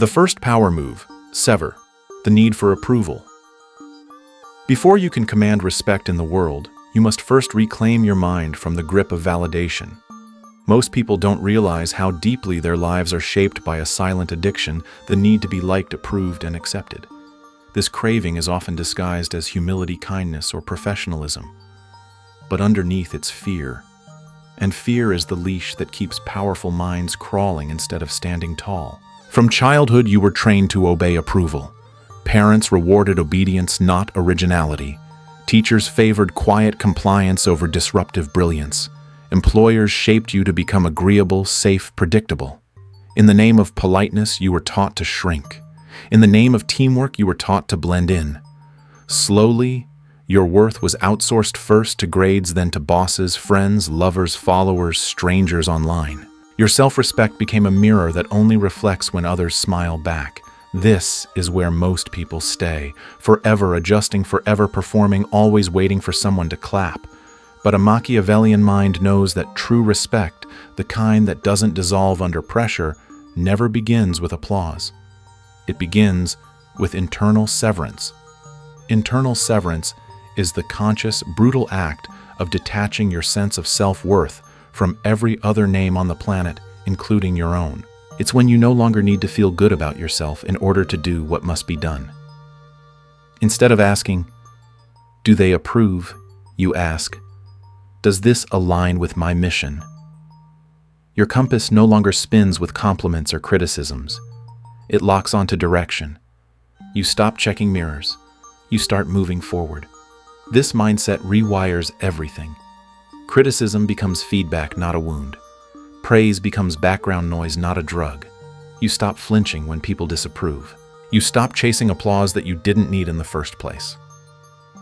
The first power move, sever, the need for approval. Before you can command respect in the world, you must first reclaim your mind from the grip of validation. Most people don't realize how deeply their lives are shaped by a silent addiction, the need to be liked, approved, and accepted. This craving is often disguised as humility, kindness, or professionalism. But underneath it's fear. And fear is the leash that keeps powerful minds crawling instead of standing tall. From childhood, you were trained to obey approval. Parents rewarded obedience, not originality. Teachers favored quiet compliance over disruptive brilliance. Employers shaped you to become agreeable, safe, predictable. In the name of politeness, you were taught to shrink. In the name of teamwork, you were taught to blend in. Slowly, your worth was outsourced first to grades, then to bosses, friends, lovers, followers, strangers online. Your self-respect became a mirror that only reflects when others smile back. This is where most people stay, forever adjusting, forever performing, always waiting for someone to clap. But a Machiavellian mind knows that true respect, the kind that doesn't dissolve under pressure, never begins with applause. It begins with internal severance. Internal severance is the conscious, brutal act of detaching your sense of self-worth from every other name on the planet, including your own. It's when you no longer need to feel good about yourself in order to do what must be done. Instead of asking, "Do they approve?" you ask, "Does this align with my mission?" Your compass no longer spins with compliments or criticisms. It locks onto direction. You stop checking mirrors. You start moving forward. This mindset rewires everything. Criticism becomes feedback, not a wound. Praise becomes background noise, not a drug. You stop flinching when people disapprove. You stop chasing applause that you didn't need in the first place.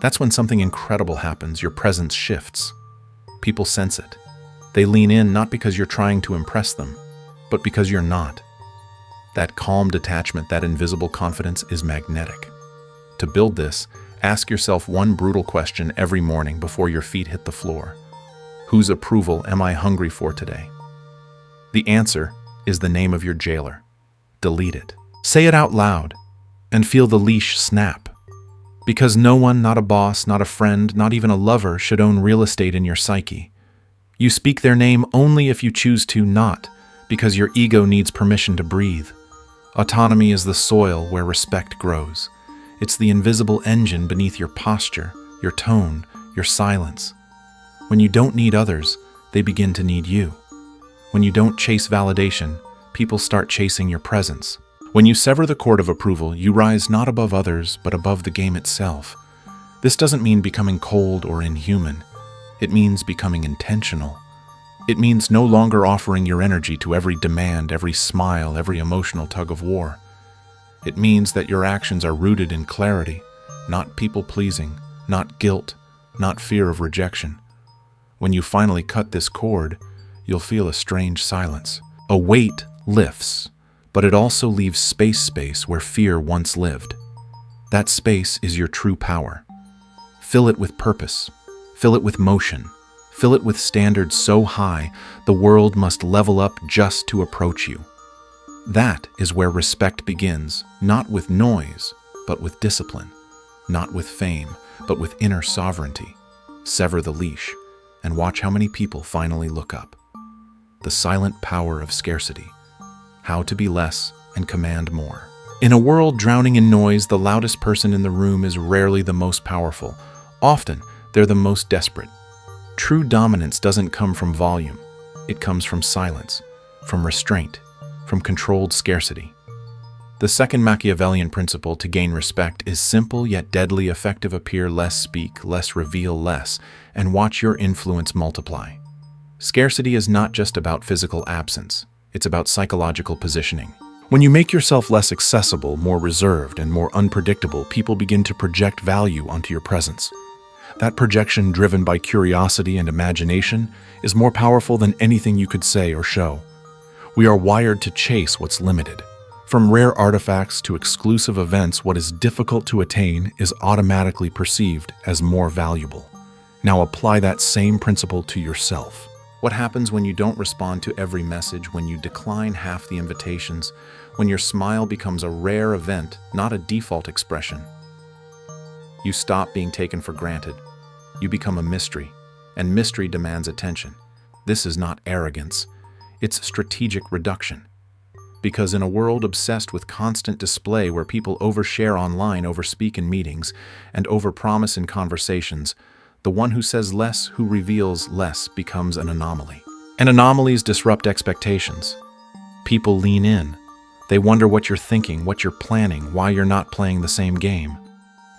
That's when something incredible happens. Your presence shifts. People sense it. They lean in not because you're trying to impress them, but because you're not. That calm detachment, that invisible confidence is magnetic. To build this, ask yourself one brutal question every morning before your feet hit the floor. Whose approval am I hungry for today? The answer is the name of your jailer. Delete it. Say it out loud and feel the leash snap. Because no one, not a boss, not a friend, not even a lover, should own real estate in your psyche. You speak their name only if you choose to, not because your ego needs permission to breathe. Autonomy is the soil where respect grows. It's the invisible engine beneath your posture, your tone, your silence. When you don't need others, they begin to need you. When you don't chase validation, people start chasing your presence. When you sever the cord of approval, you rise not above others, but above the game itself. This doesn't mean becoming cold or inhuman. It means becoming intentional. It means no longer offering your energy to every demand, every smile, every emotional tug of war. It means that your actions are rooted in clarity, not people-pleasing, not guilt, not fear of rejection. When you finally cut this cord, you'll feel a strange silence. A weight lifts, but it also leaves space where fear once lived. That space is your true power. Fill it with purpose. Fill it with motion. Fill it with standards so high, the world must level up just to approach you. That is where respect begins, not with noise, but with discipline. Not with fame, but with inner sovereignty. Sever the leash, and watch how many people finally look up. The silent power of scarcity. How to be less and command more. In a world drowning in noise, the loudest person in the room is rarely the most powerful. Often, they're the most desperate. True dominance doesn't come from volume. It comes from silence, from restraint, from controlled scarcity. The second Machiavellian principle to gain respect is simple yet deadly effective. Appear less, speak less, reveal less, and watch your influence multiply. Scarcity is not just about physical absence. It's about psychological positioning. When you make yourself less accessible, more reserved, and more unpredictable, people begin to project value onto your presence. That projection, driven by curiosity and imagination, is more powerful than anything you could say or show. We are wired to chase what's limited. From rare artifacts to exclusive events, what is difficult to attain is automatically perceived as more valuable. Now apply that same principle to yourself. What happens when you don't respond to every message, when you decline half the invitations, when your smile becomes a rare event, not a default expression. You stop being taken for granted. You become a mystery, and mystery demands attention. This is not arrogance. It's strategic reduction. Because in a world obsessed with constant display where people overshare online, overspeak in meetings, and overpromise in conversations, the one who says less, who reveals less, becomes an anomaly. And anomalies disrupt expectations. People lean in. They wonder what you're thinking, what you're planning, why you're not playing the same game.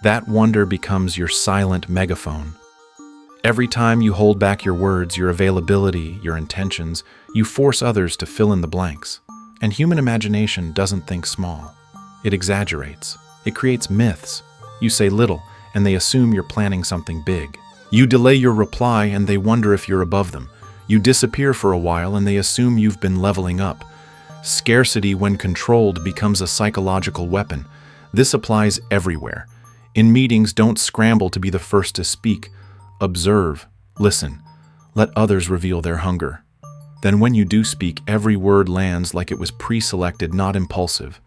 That wonder becomes your silent megaphone. Every time you hold back your words, your availability, your intentions, you force others to fill in the blanks. And human imagination doesn't think small. It exaggerates. It creates myths. You say little, and they assume you're planning something big. You delay your reply, and they wonder if you're above them. You disappear for a while, and they assume you've been leveling up. Scarcity, when controlled, becomes a psychological weapon. This applies everywhere. In meetings, don't scramble to be the first to speak. Observe. Listen. Let others reveal their hunger. Then when you do speak, every word lands like it was pre-selected, not impulsive.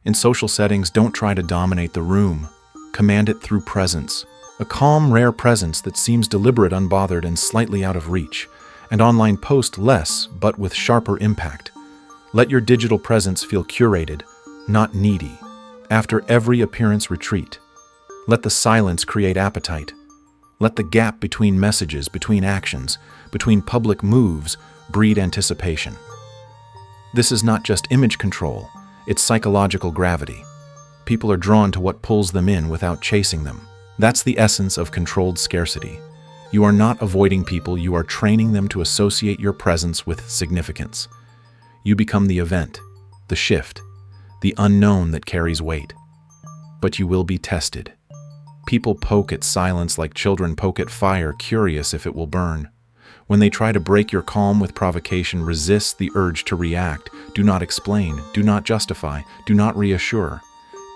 In social settings, don't try to dominate the room. Command it through presence. A calm, rare presence that seems deliberate, unbothered, and slightly out of reach. And online post less, but with sharper impact. Let your digital presence feel curated, not needy. After every appearance, retreat. Let the silence create appetite. Let the gap between messages, between actions, between public moves, breed anticipation. This is not just image control, it's psychological gravity. People are drawn to what pulls them in without chasing them. That's the essence of controlled scarcity. You are not avoiding people, you are training them to associate your presence with significance. You become the event, the shift, the unknown that carries weight. But you will be tested. People poke at silence like children poke at fire, curious if it will burn. When they try to break your calm with provocation, resist the urge to react. Do not explain, do not justify, do not reassure.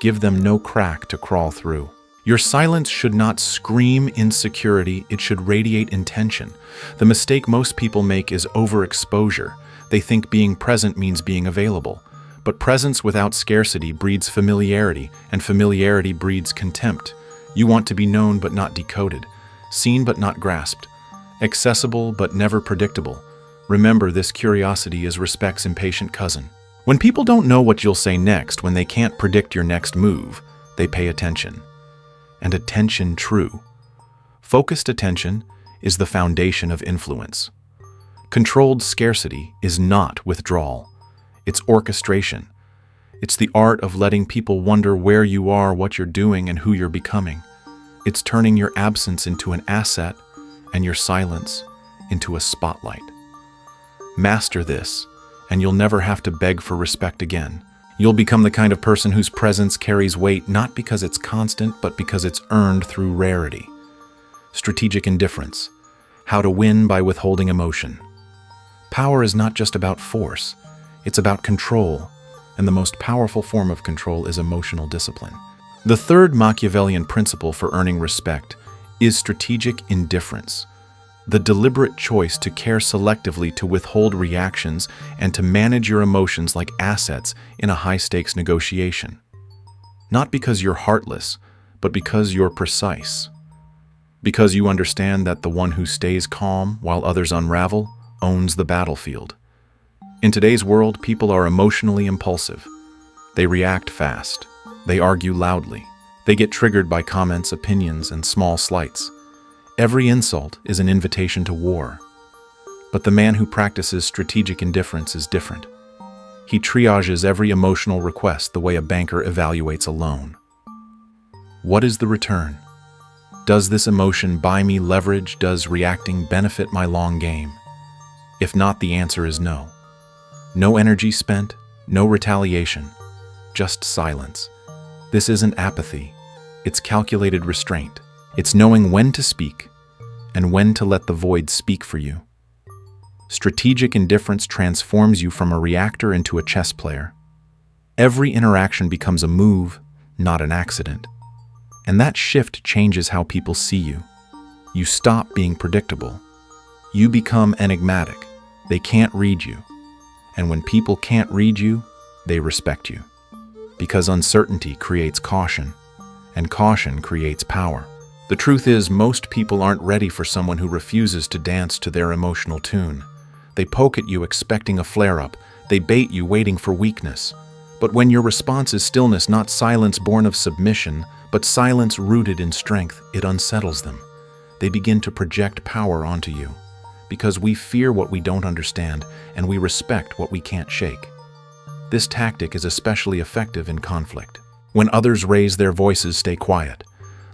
Give them no crack to crawl through. Your silence should not scream insecurity, it should radiate intention. The mistake most people make is overexposure. They think being present means being available. But presence without scarcity breeds familiarity, and familiarity breeds contempt. You want to be known but not decoded, seen but not grasped, accessible but never predictable. Remember, this curiosity is respect's impatient cousin. When people don't know what you'll say next, when they can't predict your next move, they pay attention. And attention true. Focused attention is the foundation of influence. Controlled scarcity is not withdrawal. It's orchestration. It's the art of letting people wonder where you are, what you're doing, and who you're becoming. It's turning your absence into an asset and your silence into a spotlight. Master this, and you'll never have to beg for respect again. You'll become the kind of person whose presence carries weight not because it's constant, but because it's earned through rarity. Strategic indifference. How to win by withholding emotion. Power is not just about force, it's about control, and the most powerful form of control is emotional discipline. The third Machiavellian principle for earning respect is strategic indifference, the deliberate choice to care selectively, to withhold reactions, and to manage your emotions like assets in a high-stakes negotiation. Not because you're heartless, but because you're precise. Because you understand that the one who stays calm while others unravel owns the battlefield. In today's world, people are emotionally impulsive. They react fast. They argue loudly. They get triggered by comments, opinions, and small slights. Every insult is an invitation to war. But the man who practices strategic indifference is different. He triages every emotional request the way a banker evaluates a loan. What is the return? Does this emotion buy me leverage? Does reacting benefit my long game? If not, the answer is no. No energy spent, no retaliation, just silence. This isn't apathy, it's calculated restraint. It's knowing when to speak and when to let the void speak for you. Strategic indifference transforms you from a reactor into a chess player. Every interaction becomes a move, not an accident. And that shift changes how people see you. You stop being predictable. You become enigmatic. They can't read you. And when people can't read you, they respect you. Because uncertainty creates caution, and caution creates power. The truth is, most people aren't ready for someone who refuses to dance to their emotional tune. They poke at you expecting a flare-up. They bait you waiting for weakness. But when your response is stillness, not silence born of submission, but silence rooted in strength, it unsettles them. They begin to project power onto you. Because we fear what we don't understand, and we respect what we can't shake. This tactic is especially effective in conflict. When others raise their voices, stay quiet.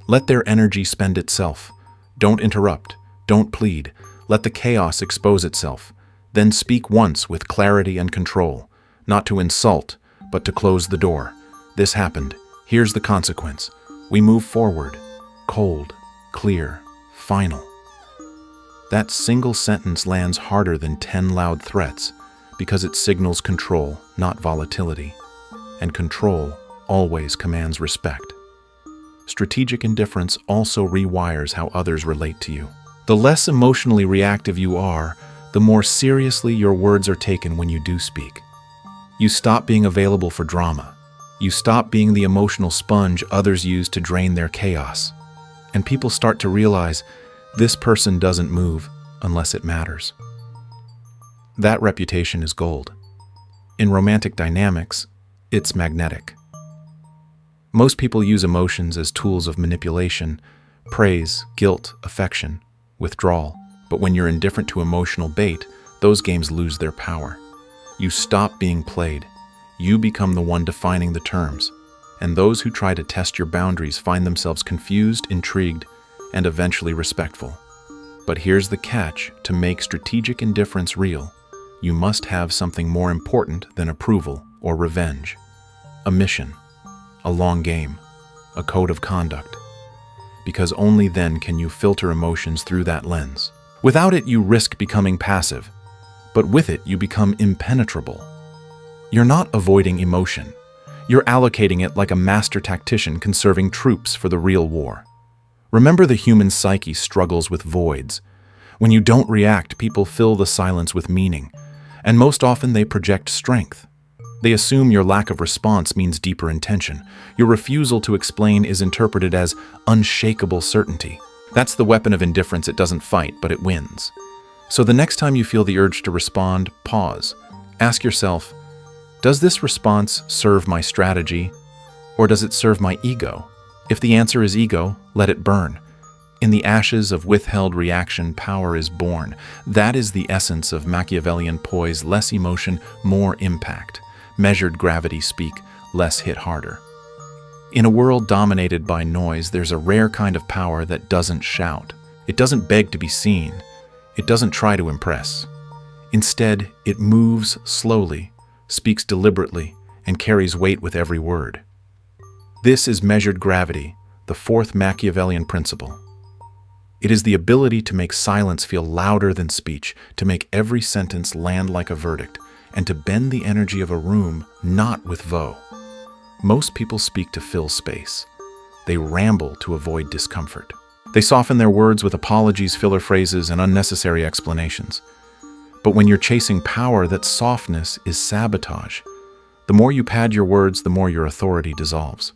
Let their energy spend itself. Don't interrupt. Don't plead. Let the chaos expose itself. Then speak once with clarity and control. Not to insult, but to close the door. This happened. Here's the consequence. We move forward. Cold, clear, final. That single sentence lands harder than 10 loud threats because it signals control, not volatility. And control always commands respect. Strategic indifference also rewires how others relate to you. The less emotionally reactive you are, the more seriously your words are taken when you do speak. You stop being available for drama. You stop being the emotional sponge others use to drain their chaos. And people start to realize this person doesn't move unless it matters. That reputation is gold. In romantic dynamics, it's magnetic. Most people use emotions as tools of manipulation, praise, guilt, affection, withdrawal. But when you're indifferent to emotional bait, those games lose their power. You stop being played. You become the one defining the terms. And those who try to test your boundaries find themselves confused, intrigued, and eventually respectful. But here's the catch: to make strategic indifference real, you must have something more important than approval or revenge. A mission. A long game, a code of conduct, because only then can you filter emotions through that lens. Without it, you risk becoming passive, but with it, you become impenetrable. You're not avoiding emotion. You're allocating it like a master tactician conserving troops for the real war. Remember, the human psyche struggles with voids. When you don't react, people fill the silence with meaning, and most often they project strength. They assume your lack of response means deeper intention. Your refusal to explain is interpreted as unshakable certainty. That's the weapon of indifference. It doesn't fight, but it wins. So the next time you feel the urge to respond, pause. Ask yourself, does this response serve my strategy, or does it serve my ego? If the answer is ego, let it burn. In the ashes of withheld reaction, power is born. That is the essence of Machiavellian poise: less emotion, more impact. Measured gravity speak, less hit harder. In a world dominated by noise, there's a rare kind of power that doesn't shout. It doesn't beg to be seen. It doesn't try to impress. Instead, it moves slowly, speaks deliberately, and carries weight with every word. This is measured gravity, the fourth Machiavellian principle. It is the ability to make silence feel louder than speech, to make every sentence land like a verdict, and to bend the energy of a room, not with voe. Most people speak to fill space. They ramble to avoid discomfort. They soften their words with apologies, filler phrases, and unnecessary explanations. But when you're chasing power, that softness is sabotage. The more you pad your words, the more your authority dissolves.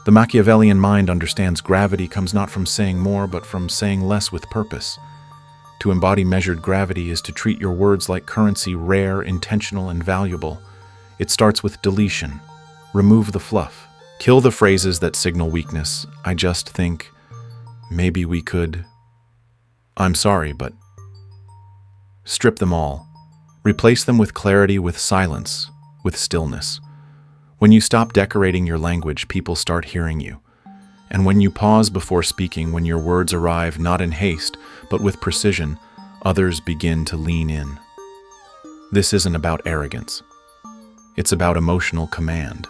The Machiavellian mind understands gravity comes not from saying more, but from saying less with purpose. To embody measured gravity is to treat your words like currency, rare, intentional, and valuable. It starts with deletion. Remove the fluff. Kill the phrases that signal weakness. I just think, maybe we could. I'm sorry, but. Strip them all. Replace them with clarity, with silence, with stillness. When you stop decorating your language, people start hearing you. And when you pause before speaking, when your words arrive not in haste, but with precision, others begin to lean in. This isn't about arrogance. It's about emotional command.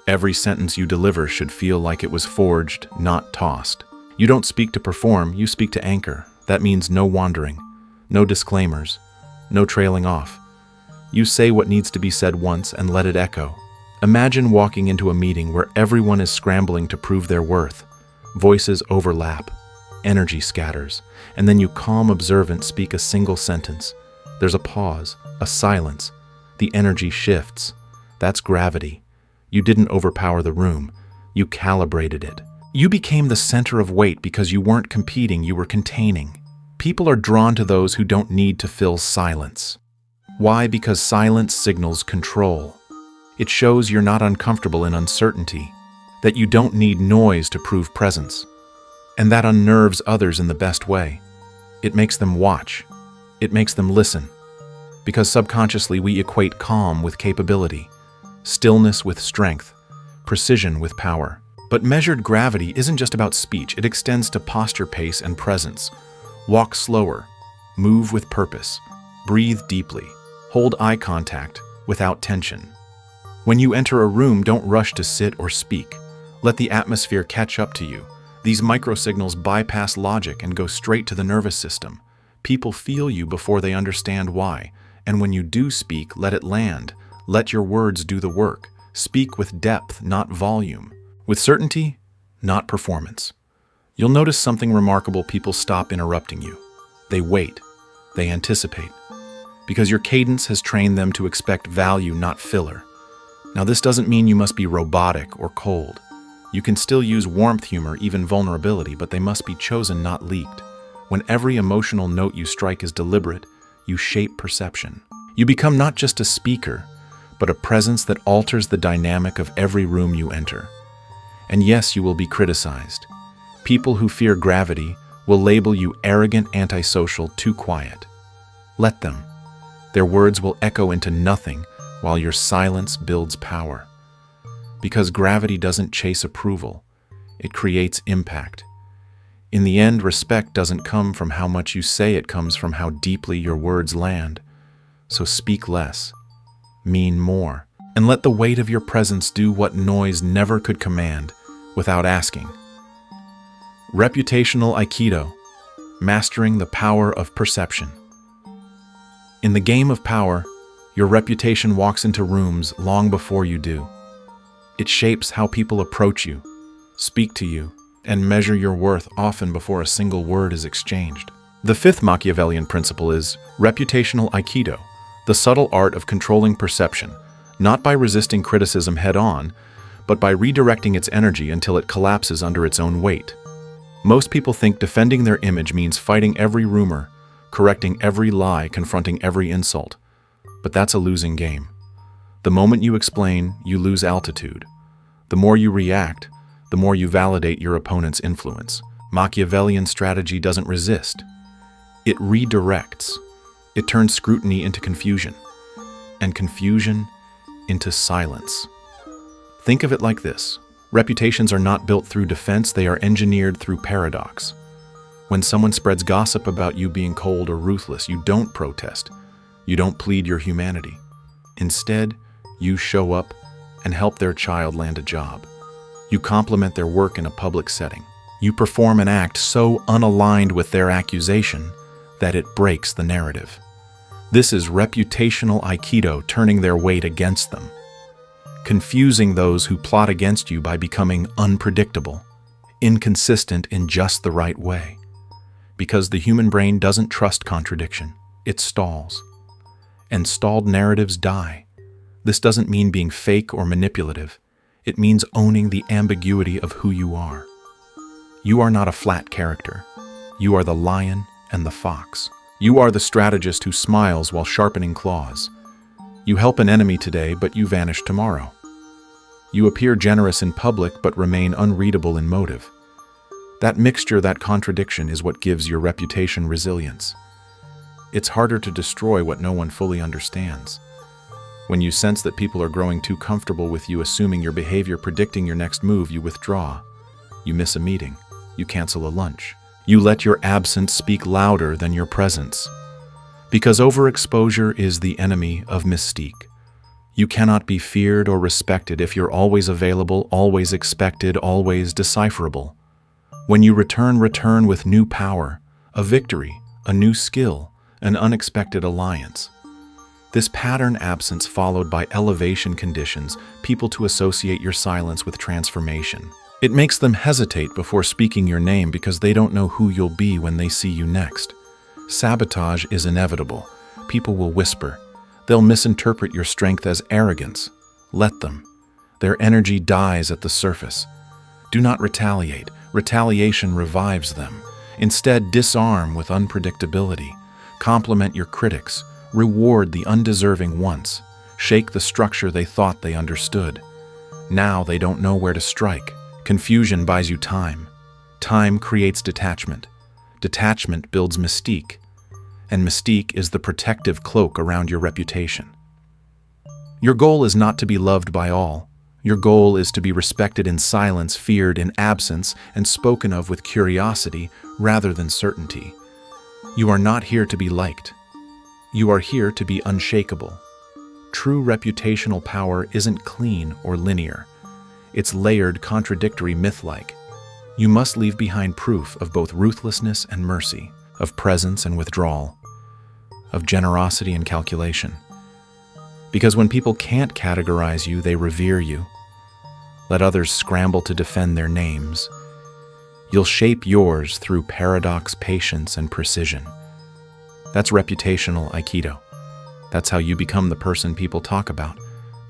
Every sentence you deliver should feel like it was forged, not tossed. You don't speak to perform, you speak to anchor. That means no wandering, no disclaimers, no trailing off. You say what needs to be said once and let it echo. Imagine walking into a meeting where everyone is scrambling to prove their worth. Voices overlap, energy scatters, and then you calm, observant, speak a single sentence. There's a pause, a silence, the energy shifts. That's gravity. You didn't overpower the room. You calibrated it. You became the center of weight because you weren't competing, you were containing. People are drawn to those who don't need to fill silence. Why? Because silence signals control. It shows you're not uncomfortable in uncertainty, that you don't need noise to prove presence. And that unnerves others in the best way. It makes them watch. It makes them listen. Because subconsciously we equate calm with capability, stillness with strength, precision with power. But measured gravity isn't just about speech, it extends to posture, pace, and presence. Walk slower, move with purpose, breathe deeply, hold eye contact without tension. When you enter a room, don't rush to sit or speak. Let the atmosphere catch up to you. These microsignals bypass logic and go straight to the nervous system. People feel you before they understand why. And when you do speak, let it land. Let your words do the work. Speak with depth, not volume. With certainty, not performance. You'll notice something remarkable. People stop interrupting you. They wait. They anticipate. Because your cadence has trained them to expect value, not filler. Now, this doesn't mean you must be robotic or cold. You can still use warmth, humor, even vulnerability, but they must be chosen, not leaked. When every emotional note you strike is deliberate, you shape perception. You become not just a speaker, but a presence that alters the dynamic of every room you enter. And yes, you will be criticized. People who fear gravity will label you arrogant, antisocial, too quiet. Let them. Their words will echo into nothing while your silence builds power. Because gravity doesn't chase approval, it creates impact. In the end, respect doesn't come from how much you say, it comes from how deeply your words land. So speak less, mean more, and let the weight of your presence do what noise never could command without asking. Reputational Aikido, mastering the power of perception. In the game of power, your reputation walks into rooms long before you do. It shapes how people approach you, speak to you, and measure your worth often before a single word is exchanged. The fifth Machiavellian principle is reputational Aikido, the subtle art of controlling perception, not by resisting criticism head-on, but by redirecting its energy until it collapses under its own weight. Most people think defending their image means fighting every rumor, correcting every lie, confronting every insult. But that's a losing game. The moment you explain, you lose altitude. The more you react, the more you validate your opponent's influence. Machiavellian strategy doesn't resist. It redirects. It turns scrutiny into confusion, and confusion into silence. Think of it like this. Reputations are not built through defense, they are engineered through paradox. When someone spreads gossip about you being cold or ruthless, you don't protest. You don't plead your humanity. Instead, you show up and help their child land a job. You compliment their work in a public setting. You perform an act so unaligned with their accusation that it breaks the narrative. This is reputational Aikido, turning their weight against them, confusing those who plot against you by becoming unpredictable, inconsistent in just the right way. Because the human brain doesn't trust contradiction, it stalls. And stalled narratives die. This doesn't mean being fake or manipulative. It means owning the ambiguity of who you are. You are not a flat character. You are the lion and the fox. You are the strategist who smiles while sharpening claws. You help an enemy today, but you vanish tomorrow. You appear generous in public, but remain unreadable in motive. That mixture, that contradiction, is what gives your reputation resilience. It's harder to destroy what no one fully understands. When you sense that people are growing too comfortable with you, assuming your behavior, predicting your next move, you withdraw. You miss a meeting. You cancel a lunch. You let your absence speak louder than your presence. Because overexposure is the enemy of mystique. You cannot be feared or respected if you're always available, always expected, always decipherable. When you return with new power, a victory, a new skill, an unexpected alliance. This pattern absence followed by elevation conditions people to associate your silence with transformation. It makes them hesitate before speaking your name because they don't know who you'll be when they see you next. Sabotage is inevitable. People will whisper. They'll misinterpret your strength as arrogance. Let them. Their energy dies at the surface. Do not retaliate. Retaliation revives them. Instead, disarm with unpredictability. Compliment your critics. Reward the undeserving once. Shake the structure they thought they understood. Now they don't know where to strike. Confusion buys you time. Time creates detachment. Detachment builds mystique. And mystique is the protective cloak around your reputation. Your goal is not to be loved by all. Your goal is to be respected in silence, feared in absence, and spoken of with curiosity rather than certainty. You are not here to be liked. You are here to be unshakable. True reputational power isn't clean or linear. It's layered, contradictory, myth-like. You must leave behind proof of both ruthlessness and mercy, of presence and withdrawal, of generosity and calculation. Because when people can't categorize you, they revere you. Let others scramble to defend their names. You'll shape yours through paradox, patience, and precision. That's reputational aikido. That's how you become the person people talk about,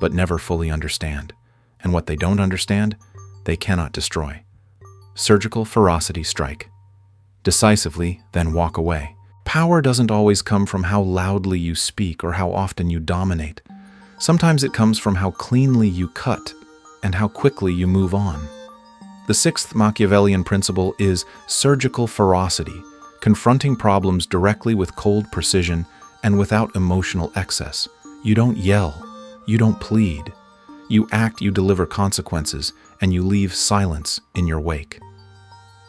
but never fully understand. And what they don't understand, they cannot destroy. Surgical ferocity strike. Decisively, then walk away. Power doesn't always come from how loudly you speak or how often you dominate. Sometimes it comes from how cleanly you cut and how quickly you move on. The sixth Machiavellian principle is surgical ferocity, confronting problems directly with cold precision and without emotional excess. You don't yell, you don't plead. You act, you deliver consequences, and you leave silence in your wake.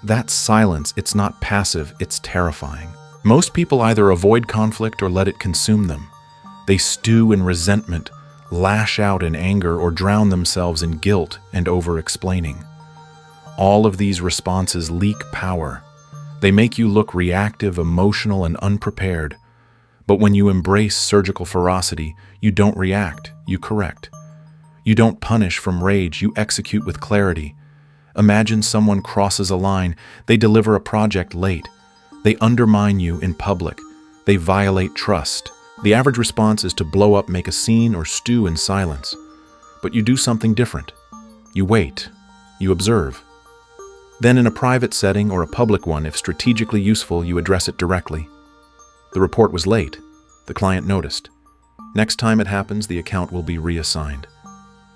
That silence, it's not passive, it's terrifying. Most people either avoid conflict or let it consume them. They stew in resentment, lash out in anger, or drown themselves in guilt and over-explaining. All of these responses leak power. They make you look reactive, emotional, and unprepared. But when you embrace surgical ferocity, you don't react, you correct. You don't punish from rage, you execute with clarity. Imagine someone crosses a line, they deliver a project late. They undermine you in public. They violate trust. The average response is to blow up, make a scene, or stew in silence. But you do something different. You wait. You observe. Then in a private setting or a public one, if strategically useful, you address it directly. The report was late. The client noticed. Next time it happens, the account will be reassigned.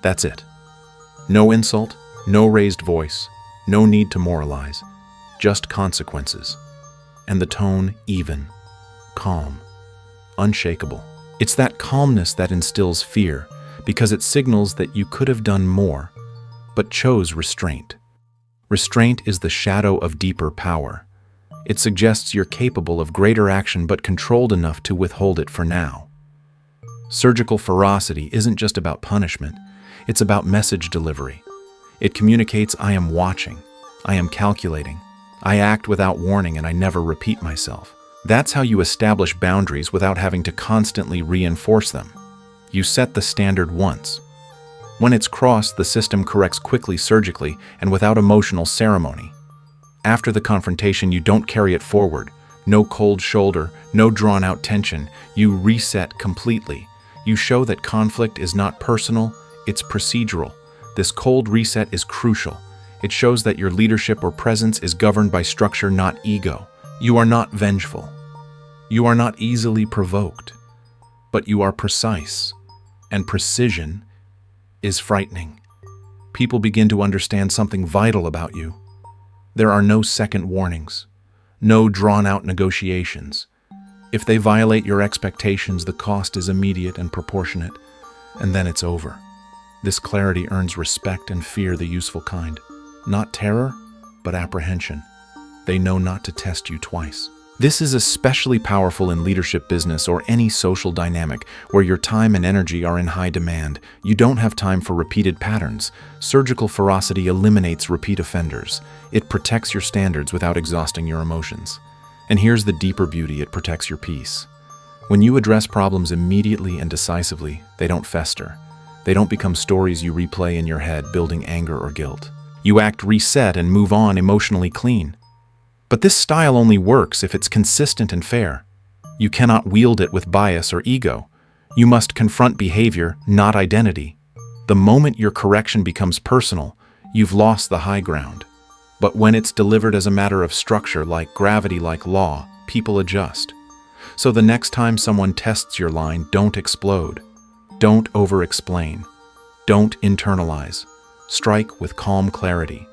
That's it. No insult, no raised voice, no need to moralize, just consequences. And the tone even, calm, unshakable. It's that calmness that instills fear, because it signals that you could have done more, but chose restraint. Restraint is the shadow of deeper power. It suggests you're capable of greater action but controlled enough to withhold it for now. Surgical ferocity isn't just about punishment, it's about message delivery. It communicates, I am watching, I am calculating, I act without warning, and I never repeat myself. That's how you establish boundaries without having to constantly reinforce them. You set the standard once. When it's crossed, the system corrects quickly, surgically, and without emotional ceremony. After the confrontation, you don't carry it forward. No cold shoulder, no drawn-out tension. You reset completely. You show that conflict is not personal, it's procedural. This cold reset is crucial. It shows that your leadership or presence is governed by structure, not ego. You are not vengeful. You are not easily provoked. But you are precise. And precision is frightening. People begin to understand something vital about you. There are no second warnings, no drawn-out negotiations. If they violate your expectations, the cost is immediate and proportionate, and then it's over. This clarity earns respect and fear, the useful kind. Not terror, but apprehension. They know not to test you twice. This is especially powerful in leadership, business, or any social dynamic where your time and energy are in high demand. You don't have time for repeated patterns. Surgical ferocity eliminates repeat offenders. It protects your standards without exhausting your emotions. And here's the deeper beauty: it protects your peace. When you address problems immediately and decisively, they don't fester. They don't become stories you replay in your head, building anger or guilt. You act, reset, and move on emotionally clean. But this style only works if it's consistent and fair. You cannot wield it with bias or ego. You must confront behavior, not identity. The moment your correction becomes personal, you've lost the high ground. But when it's delivered as a matter of structure, like gravity, like law, people adjust. So the next time someone tests your line, don't explode. Don't over-explain. Don't internalize. Strike with calm clarity.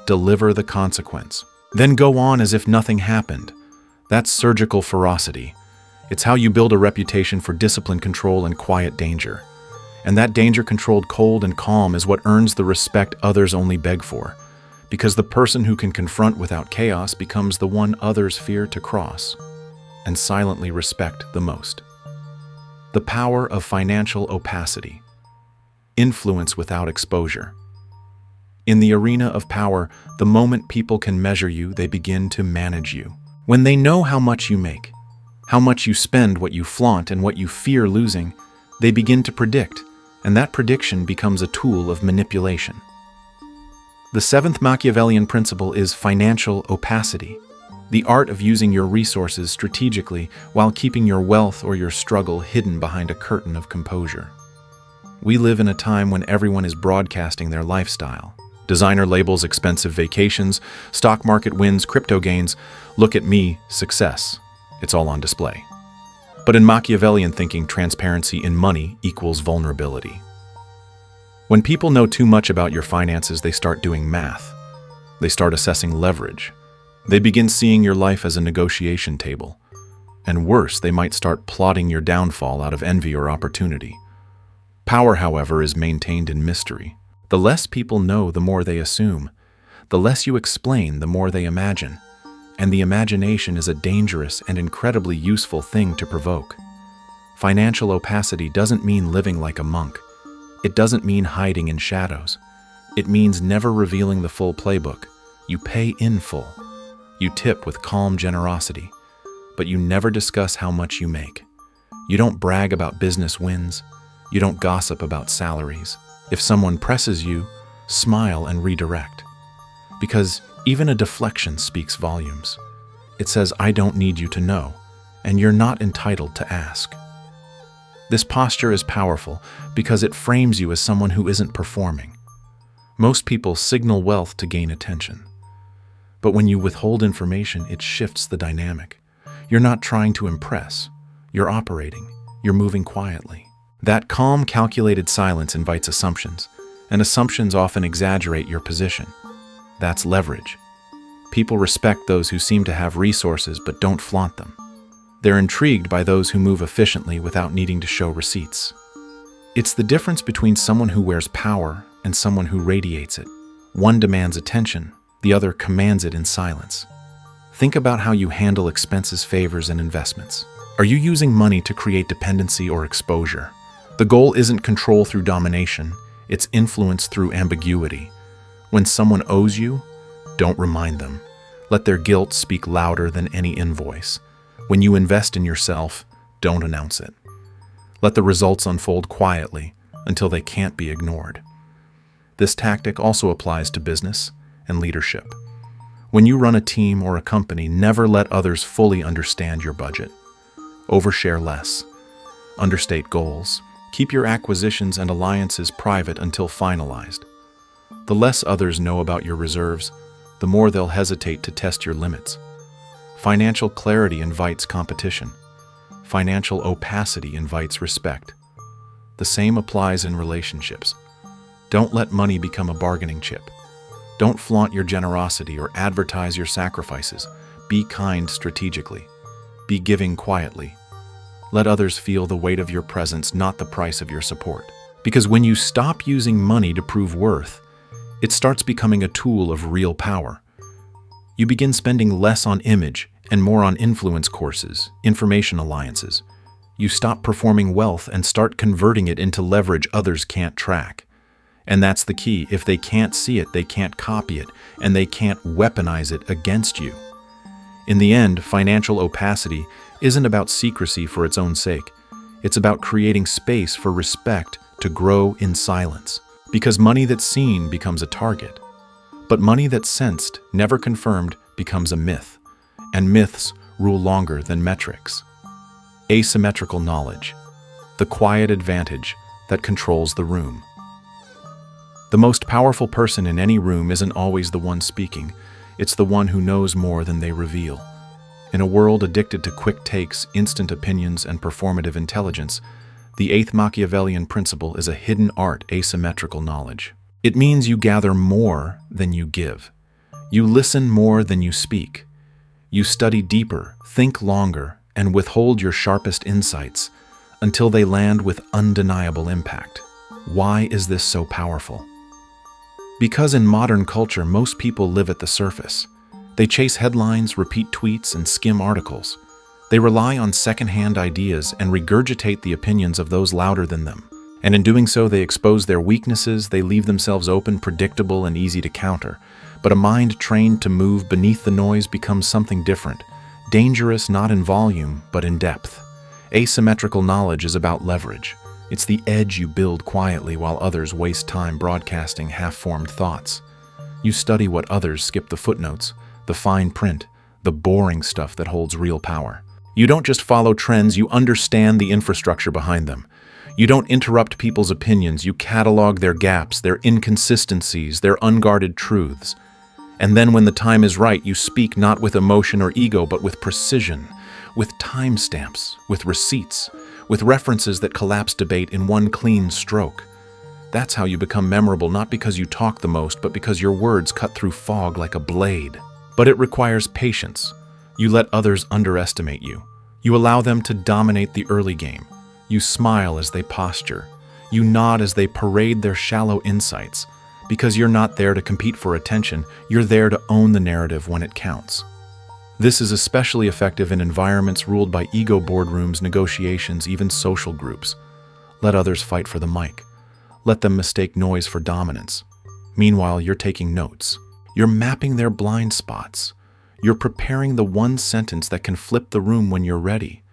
Deliver the consequence. Then go on as if nothing happened. That's surgical ferocity. It's how you build a reputation for discipline, control, and quiet danger. And that danger controlled cold and calm is what earns the respect others only beg for. Because the person who can confront without chaos becomes the one others fear to cross and silently respect the most. The power of financial opacity. Influence without exposure. In the arena of power, the moment people can measure you, they begin to manage you. When they know how much you make, how much you spend, what you flaunt, and what you fear losing, they begin to predict, and that prediction becomes a tool of manipulation. The seventh Machiavellian principle is financial opacity, the art of using your resources strategically while keeping your wealth or your struggle hidden behind a curtain of composure. We live in a time when everyone is broadcasting their lifestyle. Designer labels, expensive vacations, stock market wins, crypto gains. Look at me, success. It's all on display. But in Machiavellian thinking, transparency in money equals vulnerability. When people know too much about your finances, they start doing math. They start assessing leverage. They begin seeing your life as a negotiation table. And worse, they might start plotting your downfall out of envy or opportunity. Power, however, is maintained in mystery. The less people know, the more they assume. The less you explain, the more they imagine. And the imagination is a dangerous and incredibly useful thing to provoke. Financial opacity doesn't mean living like a monk. It doesn't mean hiding in shadows. It means never revealing the full playbook. You pay in full. You tip with calm generosity, but you never discuss how much you make. You don't brag about business wins. You don't gossip about salaries. If someone presses you, smile and redirect. Because even a deflection speaks volumes. It says, I don't need you to know, and you're not entitled to ask. This posture is powerful because it frames you as someone who isn't performing. Most people signal wealth to gain attention. But when you withhold information, it shifts the dynamic. You're not trying to impress. You're operating. You're moving quietly. That calm, calculated silence invites assumptions, and assumptions often exaggerate your position. That's leverage. People respect those who seem to have resources but don't flaunt them. They're intrigued by those who move efficiently without needing to show receipts. It's the difference between someone who wears power and someone who radiates it. One demands attention, the other commands it in silence. Think about how you handle expenses, favors, and investments. Are you using money to create dependency or exposure? The goal isn't control through domination, it's influence through ambiguity. When someone owes you, don't remind them. Let their guilt speak louder than any invoice. When you invest in yourself, don't announce it. Let the results unfold quietly until they can't be ignored. This tactic also applies to business and leadership. When you run a team or a company, never let others fully understand your budget. Overshare less. Understate goals. Keep your acquisitions and alliances private until finalized. The less others know about your reserves, the more they'll hesitate to test your limits. Financial clarity invites competition. Financial opacity invites respect. The same applies in relationships. Don't let money become a bargaining chip. Don't flaunt your generosity or advertise your sacrifices. Be kind strategically. Be giving quietly. Let others feel the weight of your presence, not the price of your support. Because when you stop using money to prove worth, it starts becoming a tool of real power. You begin spending less on image and more on influence courses, information alliances. You stop performing wealth and start converting it into leverage others can't track. And that's the key. If they can't see it, they can't copy it, and they can't weaponize it against you. In the end, financial opacity isn't about secrecy for its own sake. It's about creating space for respect to grow in silence. Because money that's seen becomes a target. But money that's sensed, never confirmed, becomes a myth. And myths rule longer than metrics. Asymmetrical knowledge. The the quiet advantage that controls the room. The most powerful person in any room isn't always the one speaking, it's the one who knows more than they reveal. In a world addicted to quick takes, instant opinions, and performative intelligence, the eighth Machiavellian principle is a hidden art, asymmetrical knowledge. It means you gather more than you give. You listen more than you speak. You study deeper, think longer, and withhold your sharpest insights until they land with undeniable impact. Why is this so powerful? Because in modern culture, most people live at the surface. They chase headlines, repeat tweets, and skim articles. They rely on second-hand ideas and regurgitate the opinions of those louder than them. And in doing so, they expose their weaknesses, they leave themselves open, predictable, and easy to counter. But a mind trained to move beneath the noise becomes something different, dangerous not in volume, but in depth. Asymmetrical knowledge is about leverage. It's the edge you build quietly while others waste time broadcasting half-formed thoughts. You study what others skip: the footnotes, the fine print, the boring stuff that holds real power. You don't just follow trends, you understand the infrastructure behind them. You don't interrupt people's opinions, you catalog their gaps, their inconsistencies, their unguarded truths. And then when the time is right, you speak not with emotion or ego, but with precision, with timestamps, with receipts, with references that collapse debate in one clean stroke. That's how you become memorable, not because you talk the most, but because your words cut through fog like a blade. But it requires patience. You let others underestimate you. You allow them to dominate the early game. You smile as they posture. You nod as they parade their shallow insights. Because you're not there to compete for attention, you're there to own the narrative when it counts. This is especially effective in environments ruled by ego: boardrooms, negotiations, even social groups. Let others fight for the mic. Let them mistake noise for dominance. Meanwhile, you're taking notes. You're mapping their blind spots. You're preparing the one sentence that can flip the room when you're ready.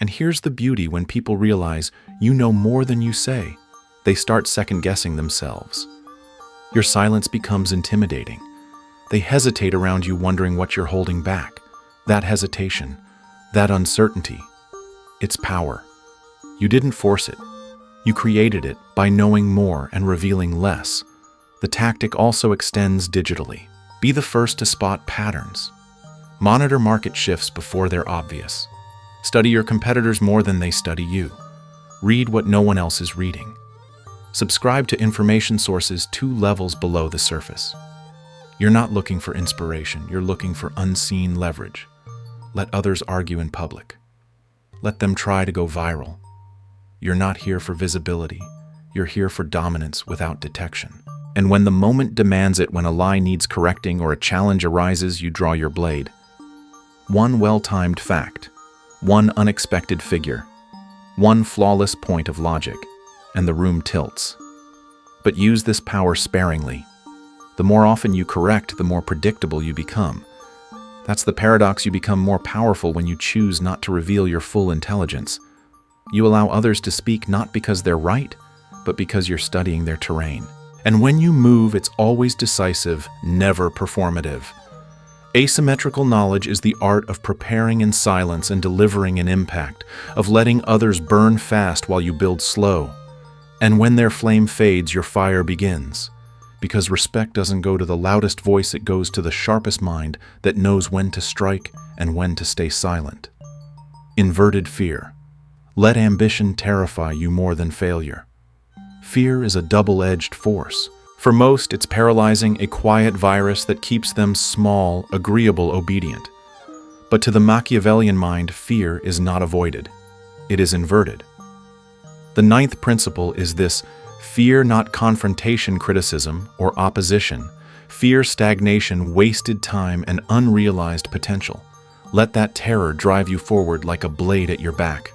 And here's the beauty: when people realize you know more than you say, they start second-guessing themselves. Your silence becomes intimidating. They hesitate around you, wondering what you're holding back. That hesitation, that uncertainty, it's power. You didn't force it. You created it by knowing more and revealing less. The tactic also extends digitally. Be the first to spot patterns. Monitor market shifts before they're obvious. Study your competitors more than they study you. Read what no one else is reading. Subscribe to information sources 2 levels below the surface. You're not looking for inspiration, you're looking for unseen leverage. Let others argue in public. Let them try to go viral. You're not here for visibility, you're here for dominance without detection. And when the moment demands it, when a lie needs correcting or a challenge arises, you draw your blade. One well-timed fact, one unexpected figure, one flawless point of logic, and the room tilts. But use this power sparingly. The more often you correct, the more predictable you become. That's the paradox: you become more powerful when you choose not to reveal your full intelligence. You allow others to speak not because they're right, but because you're studying their terrain. And when you move, it's always decisive, never performative. Asymmetrical knowledge is the art of preparing in silence and delivering in impact, of letting others burn fast while you build slow. And when their flame fades, your fire begins. Because respect doesn't go to the loudest voice, it goes to the sharpest mind that knows when to strike and when to stay silent. Inverted fear. Let ambition terrify you more than failure. Fear is a double-edged force. For most, it's paralyzing, a quiet virus that keeps them small, agreeable, obedient. But to the Machiavellian mind, fear is not avoided. It is inverted. The 9th principle is this: fear not confrontation, criticism, or opposition. Fear stagnation, wasted time, and unrealized potential. Let that terror drive you forward like a blade at your back.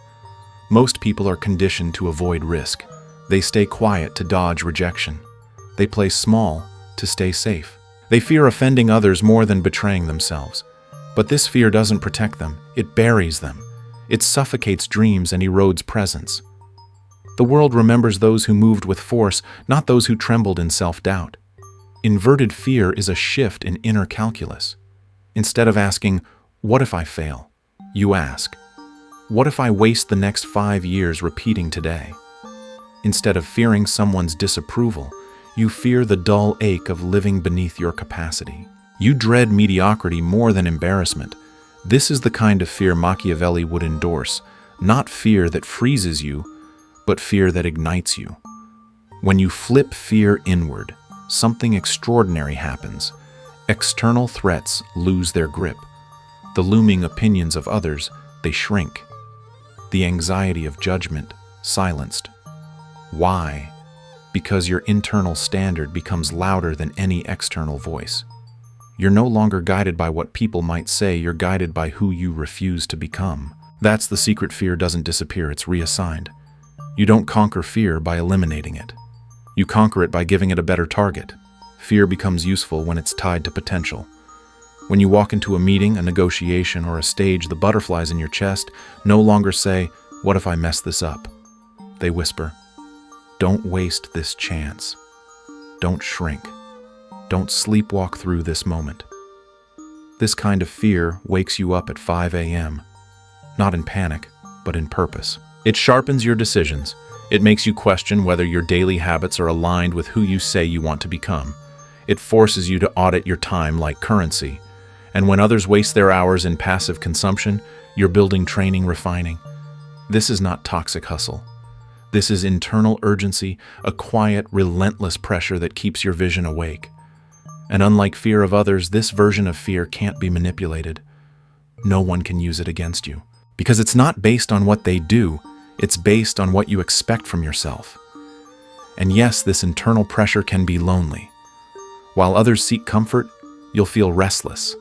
Most people are conditioned to avoid risk. They stay quiet to dodge rejection. They play small to stay safe. They fear offending others more than betraying themselves. But this fear doesn't protect them. It buries them. It suffocates dreams and erodes presence. The world remembers those who moved with force, not those who trembled in self-doubt. Inverted fear is a shift in inner calculus. Instead of asking, "What if I fail?" you ask, What if I waste the next 5 years repeating today? Instead of fearing someone's disapproval, you fear the dull ache of living beneath your capacity. You dread mediocrity more than embarrassment. This is the kind of fear Machiavelli would endorse, not fear that freezes you, but fear that ignites you. When you flip fear inward, something extraordinary happens. External threats lose their grip. The looming opinions of others, they shrink. The anxiety of judgment, silenced. Why? Because your internal standard becomes louder than any external voice. You're no longer guided by what people might say, you're guided by who you refuse to become. That's the secret. Fear doesn't disappear, it's reassigned. You don't conquer fear by eliminating it. You conquer it by giving it a better target. Fear becomes useful when it's tied to potential. When you walk into a meeting, a negotiation, or a stage, the butterflies in your chest no longer say, "What if I mess this up?" They whisper, "Don't waste this chance. Don't shrink. Don't sleepwalk through this moment." This kind of fear wakes you up at 5 a.m., not in panic, but in purpose. It sharpens your decisions. It makes you question whether your daily habits are aligned with who you say you want to become. It forces you to audit your time like currency. And when others waste their hours in passive consumption, you're building, training, refining. This is not toxic hustle. This is internal urgency, a quiet, relentless pressure that keeps your vision awake. And unlike fear of others, this version of fear can't be manipulated. No one can use it against you. Because it's not based on what they do, it's based on what you expect from yourself. And yes, this internal pressure can be lonely. While others seek comfort, you'll feel restless.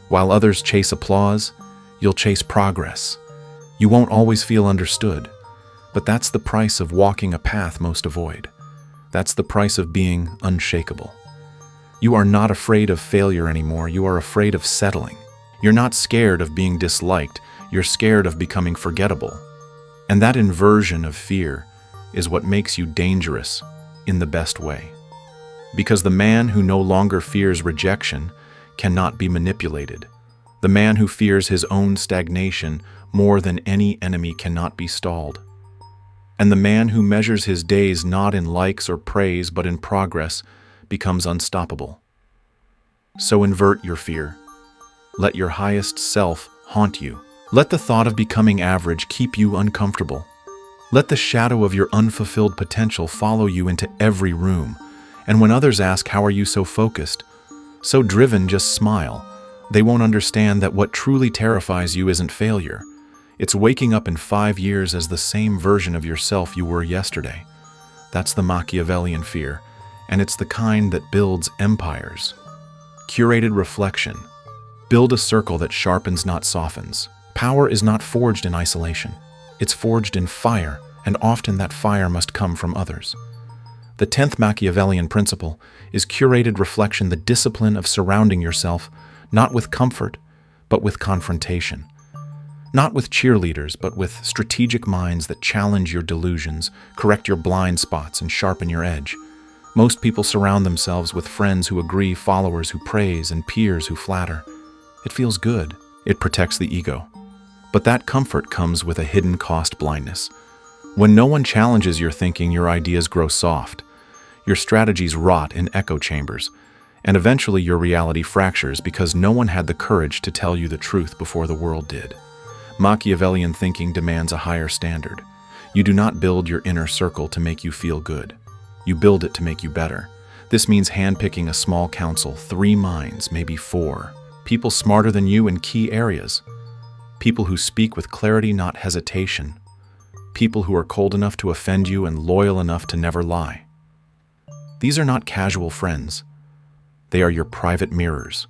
While others chase applause, you'll chase progress. You won't always feel understood, but that's the price of walking a path most avoid. That's the price of being unshakable. You are not afraid of failure anymore, you are afraid of settling. You're not scared of being disliked, you're scared of becoming forgettable. And that inversion of fear is what makes you dangerous in the best way. Because the man who no longer fears rejection cannot be manipulated. The man who fears his own stagnation more than any enemy cannot be stalled. And the man who measures his days not in likes or praise but in progress becomes unstoppable. So invert your fear. Let your highest self haunt you. Let the thought of becoming average keep you uncomfortable. Let the shadow of your unfulfilled potential follow you into every room. And when others ask, "How are you so focused, so driven?" just smile. They won't understand that what truly terrifies you isn't failure. It's waking up in 5 years as the same version of yourself you were yesterday. That's the Machiavellian fear, and it's the kind that builds empires. Curated reflection. Build a circle that sharpens, not softens. Power is not forged in isolation. It's forged in fire, and often that fire must come from others. The 10th Machiavellian principle is curated reflection, the discipline of surrounding yourself not with comfort, but with confrontation. Not with cheerleaders, but with strategic minds that challenge your delusions, correct your blind spots, and sharpen your edge. Most people surround themselves with friends who agree, followers who praise, and peers who flatter. It feels good. It protects the ego. But that comfort comes with a hidden cost: blindness. When no one challenges your thinking, your ideas grow soft. Your strategies rot in echo chambers. And eventually your reality fractures because no one had the courage to tell you the truth before the world did. Machiavellian thinking demands a higher standard. You do not build your inner circle to make you feel good. You build it to make you better. This means handpicking a small council, 3 minds, maybe 4. People smarter than you in key areas. People who speak with clarity, not hesitation. People who are cold enough to offend you and loyal enough to never lie. These are not casual friends. They are your private mirrors.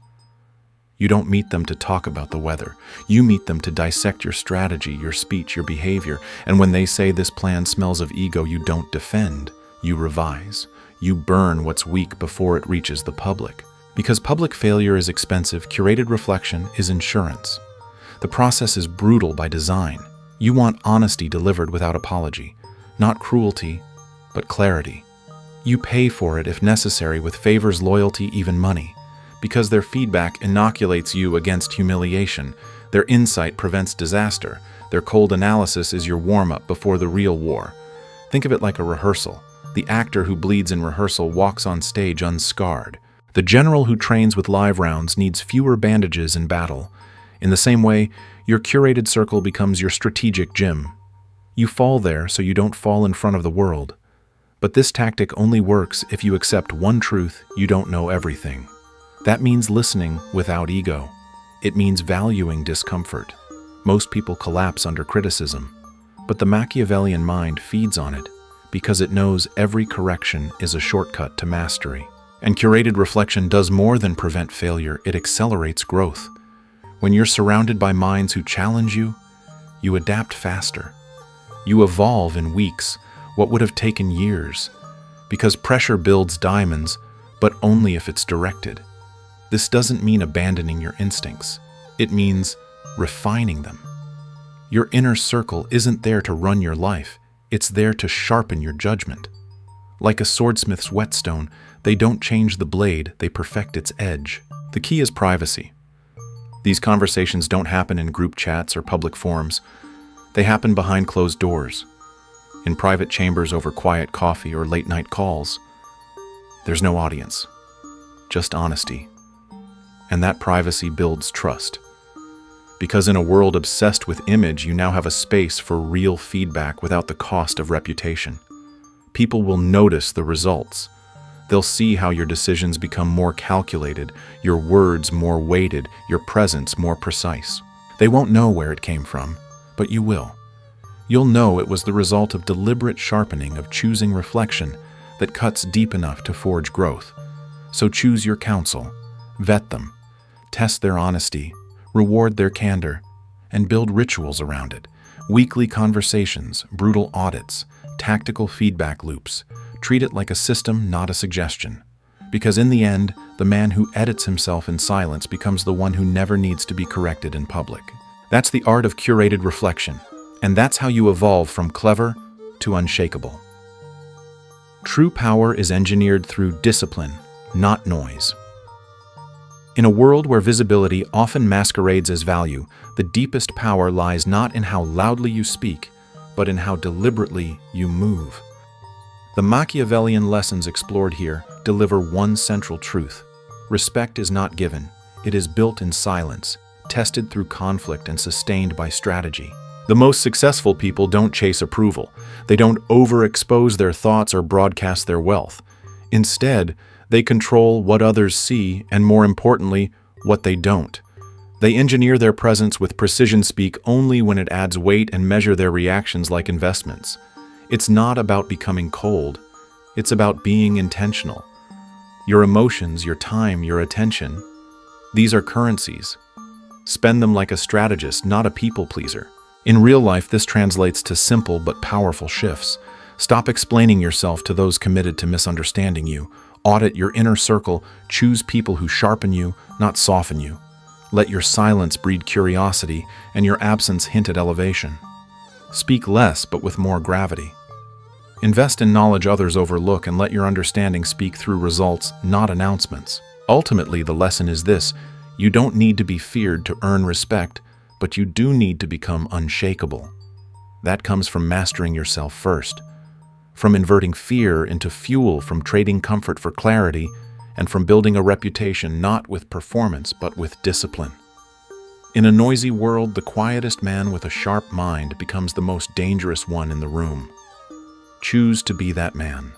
You don't meet them to talk about the weather. You meet them to dissect your strategy, your speech, your behavior. And when they say this plan smells of ego, you don't defend. You revise. You burn what's weak before it reaches the public. Because public failure is expensive, curated reflection is insurance. The process is brutal by design. You want honesty delivered without apology. Not cruelty, but clarity. You pay for it if necessary with favors, loyalty, even money. Because their feedback inoculates you against humiliation. Their insight prevents disaster. Their cold analysis is your warm-up before the real war. Think of it like a rehearsal. The actor who bleeds in rehearsal walks on stage unscarred. The general who trains with live rounds needs fewer bandages in battle. In the same way, your curated circle becomes your strategic gym. You fall there so you don't fall in front of the world. But this tactic only works if you accept one truth: you don't know everything. That means listening without ego. It means valuing discomfort. Most people collapse under criticism, but the Machiavellian mind feeds on it because it knows every correction is a shortcut to mastery. And curated reflection does more than prevent failure, it accelerates growth. When you're surrounded by minds who challenge you, you adapt faster. You evolve in weeks what would have taken years, because pressure builds diamonds, but only if it's directed. This doesn't mean abandoning your instincts. It means refining them. Your inner circle isn't there to run your life. It's there to sharpen your judgment. Like a swordsmith's whetstone, they don't change the blade, they perfect its edge. The key is privacy. These conversations don't happen in group chats or public forums. They happen behind closed doors, in private chambers over quiet coffee or late-night calls. There's no audience, just honesty. And that privacy builds trust. Because in a world obsessed with image, you now have a space for real feedback without the cost of reputation. People will notice the results. They'll see how your decisions become more calculated, your words more weighted, your presence more precise. They won't know where it came from, but you will. You'll know it was the result of deliberate sharpening, of choosing reflection that cuts deep enough to forge growth. So choose your counsel, vet them, test their honesty, reward their candor, and build rituals around it. Weekly conversations, brutal audits, tactical feedback loops. Treat it like a system, not a suggestion. Because in the end, the man who edits himself in silence becomes the one who never needs to be corrected in public. That's the art of curated reflection, and that's how you evolve from clever to unshakable. True power is engineered through discipline, not noise. In a world where visibility often masquerades as value, the deepest power lies not in how loudly you speak, but in how deliberately you move. The Machiavellian lessons explored here deliver one central truth. Respect is not given. It is built in silence, tested through conflict and sustained by strategy. The most successful people don't chase approval. They don't overexpose their thoughts or broadcast their wealth. Instead, they control what others see and, more importantly, what they don't. They engineer their presence with precision, speak only when it adds weight, and measure their reactions like investments. It's not about becoming cold. It's about being intentional. Your emotions, your time, your attention, these are currencies. Spend them like a strategist, not a people pleaser. In real life, this translates to simple but powerful shifts. Stop explaining yourself to those committed to misunderstanding you. Audit your inner circle. Choose people who sharpen you, not soften you. Let your silence breed curiosity and your absence hint at elevation. Speak less, but with more gravity. Invest in knowledge others overlook, and let your understanding speak through results, not announcements. Ultimately, the lesson is this: you don't need to be feared to earn respect, but you do need to become unshakable. That comes from mastering yourself first, from inverting fear into fuel, from trading comfort for clarity, and from building a reputation not with performance but with discipline. In a noisy world, the quietest man with a sharp mind becomes the most dangerous one in the room. Choose to be that man.